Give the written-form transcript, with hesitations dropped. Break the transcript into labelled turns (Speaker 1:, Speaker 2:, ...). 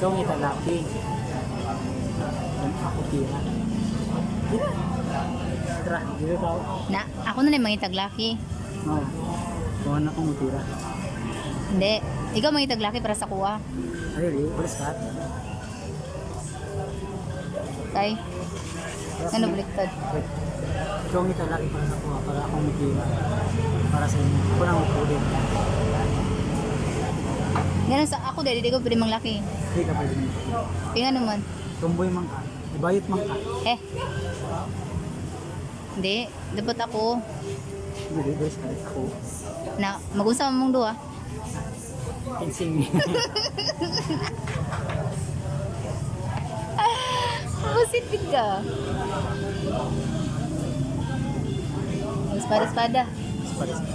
Speaker 1: Ikaw ang italaki. Ako tira. Tira. Tira. Dito tao.
Speaker 2: Na, ako na lang mangitag laki.
Speaker 1: Oo. Kuha na akong tira.
Speaker 2: Hindi. Ikaw mangitag laki para sa kuha.
Speaker 1: Ay, really? Balis ka?
Speaker 2: Kay? Ano baliktad?
Speaker 1: Wait. Ikaw ang italaki para sa kuha. Para akong tira. Para sa inyo. Ako lang upulit.
Speaker 2: Ganun sa ako dahil di ko pwede manglaki.
Speaker 1: Hindi ka pwede nito.
Speaker 2: Pinga naman.
Speaker 1: Tumboy man ka. Ibayot man ka.
Speaker 2: Eh. Hindi. Dapat ako
Speaker 1: Hindi, balis ka. Ako.
Speaker 2: na mag-usap mong duha.
Speaker 1: Kinsing.
Speaker 2: Positif ka. Espada-espada.
Speaker 1: Balis ka.